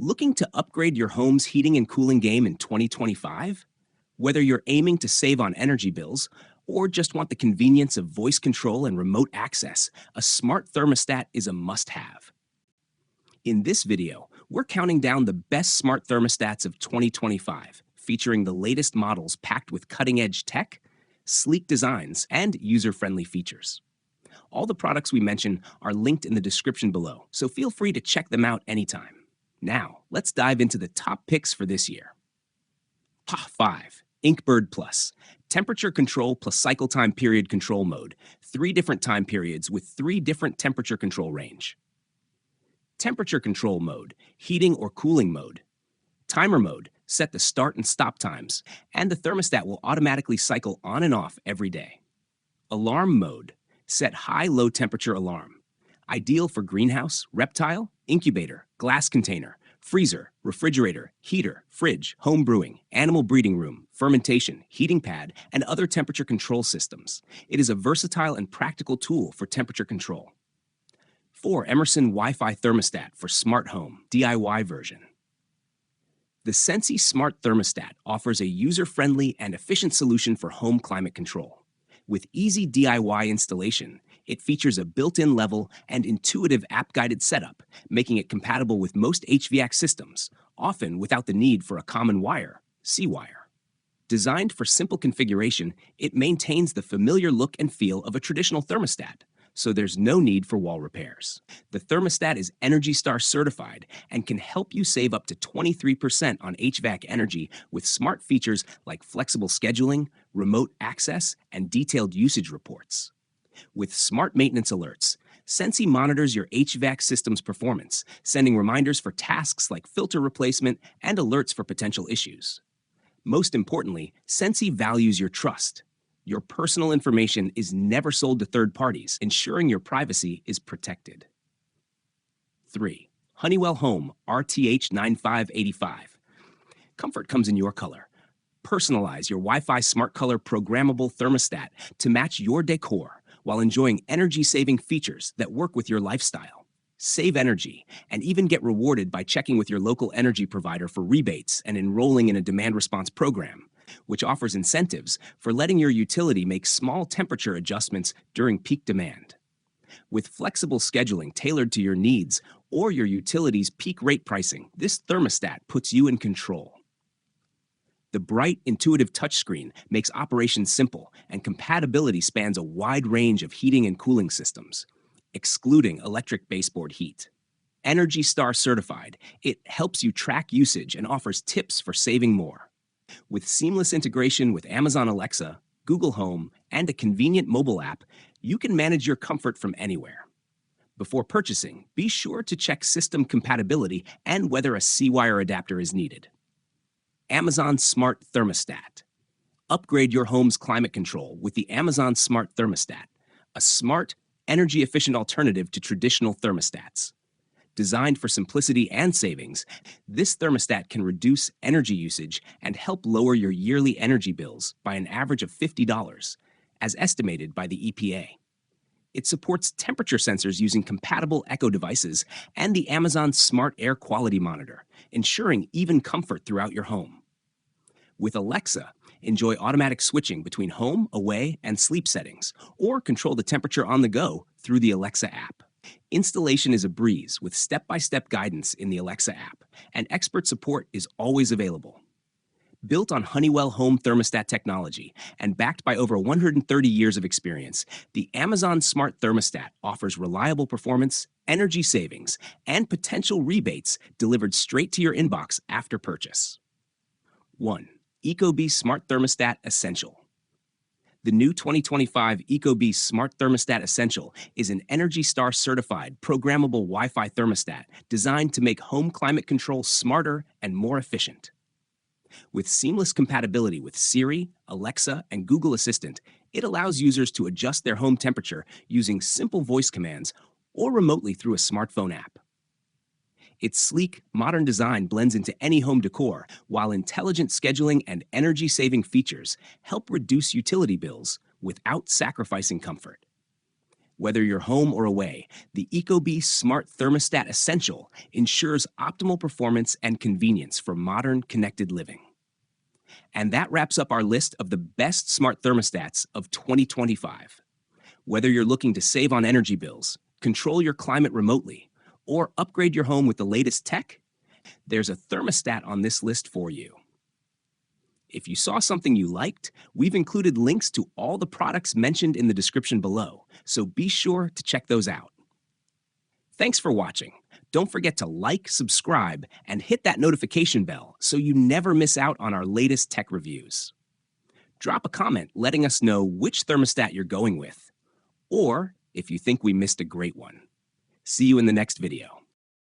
Looking to upgrade your home's heating and cooling game in 2025? Whether you're aiming to save on energy bills or just want the convenience of voice control and remote access, a smart thermostat is a must-have. In this video, we're counting down the best smart thermostats of 2025, featuring the latest models packed with cutting-edge tech, sleek designs, and user-friendly features. All the products we mention are linked in the description below, so feel free to check them out anytime. Now, let's dive into the top picks for this year. Top 5. INKBIRDPLUS. Temperature control plus cycle time period control mode. 3 different time periods with 3 different temperature control range. Temperature control mode, heating or cooling mode. Timer mode, set the start and stop times, and the thermostat will automatically cycle on and off every day. Alarm mode, set high-low temperature alarm. Ideal for greenhouse, reptile, incubator, glass container, freezer, refrigerator, heater, fridge, home brewing, animal breeding room, fermentation, heating pad, and other temperature control systems. It is a versatile and practical tool for temperature control. 4. Emerson Wi-Fi Thermostat for Smart Home, DIY version. The Sensi Smart Thermostat offers a user-friendly and efficient solution for home climate control. With easy DIY installation, it features a built-in level and intuitive app-guided setup, making it compatible with most HVAC systems, often without the need for a common wire, C-wire. Designed for simple configuration, it maintains the familiar look and feel of a traditional thermostat, so there's no need for wall repairs. The thermostat is ENERGY STAR certified and can help you save up to 23% on HVAC energy with smart features like flexible scheduling, remote access, and detailed usage reports. With smart maintenance alerts, Sensi monitors your HVAC system's performance, sending reminders for tasks like filter replacement and alerts for potential issues. Most importantly, Sensi values your trust. Your personal information is never sold to third parties, ensuring your privacy is protected. 3. Honeywell Home RTH9585. Comfort comes in your color. Personalize your Wi-Fi Smart Color programmable thermostat to match your decor while enjoying energy-saving features that work with your lifestyle. Save energy and even get rewarded by checking with your local energy provider for rebates and enrolling in a demand response program, which offers incentives for letting your utility make small temperature adjustments during peak demand. With flexible scheduling tailored to your needs or your utility's peak rate pricing, this thermostat puts you in control. The bright, intuitive touchscreen makes operation simple, and compatibility spans a wide range of heating and cooling systems, excluding electric baseboard heat. ENERGY STAR certified, it helps you track usage and offers tips for saving more. With seamless integration with Amazon Alexa, Google Home, and a convenient mobile app, you can manage your comfort from anywhere. Before purchasing, be sure to check system compatibility and whether a C-wire adapter is needed. Amazon Smart Thermostat. Upgrade your home's climate control with the Amazon Smart Thermostat, a smart, energy-efficient alternative to traditional thermostats. Designed for simplicity and savings, this thermostat can reduce energy usage and help lower your yearly energy bills by an average of $50, as estimated by the EPA. It supports temperature sensors using compatible Echo devices and the Amazon Smart Air Quality Monitor, ensuring even comfort throughout your home. With Alexa, enjoy automatic switching between home, away, and sleep settings, or control the temperature on the go through the Alexa app. Installation is a breeze with step-by-step guidance in the Alexa app, and expert support is always available. Built on Honeywell home thermostat technology and backed by over 130 years of experience, the Amazon Smart Thermostat offers reliable performance, energy savings, and potential rebates delivered straight to your inbox after purchase. 1. ecobee Smart Thermostat Essential. The new 2025 ecobee Smart Thermostat Essential is an ENERGY STAR certified programmable Wi-Fi thermostat designed to make home climate control smarter and more efficient. With seamless compatibility with Siri, Alexa, and Google Assistant, it allows users to adjust their home temperature using simple voice commands or remotely through a smartphone app. Its sleek, modern design blends into any home decor, while intelligent scheduling and energy-saving features help reduce utility bills without sacrificing comfort. Whether you're home or away, the ecobee Smart Thermostat Essential ensures optimal performance and convenience for modern connected living. And that wraps up our list of the best smart thermostats of 2025. Whether you're looking to save on energy bills, control your climate remotely, or upgrade your home with the latest tech, there's a thermostat on this list for you. If you saw something you liked, we've included links to all the products mentioned in the description below, so be sure to check those out. Thanks for watching. Don't forget to like, subscribe, and hit that notification bell so you never miss out on our latest tech reviews. Drop a comment letting us know which thermostat you're going with, or if you think we missed a great one. See you in the next video.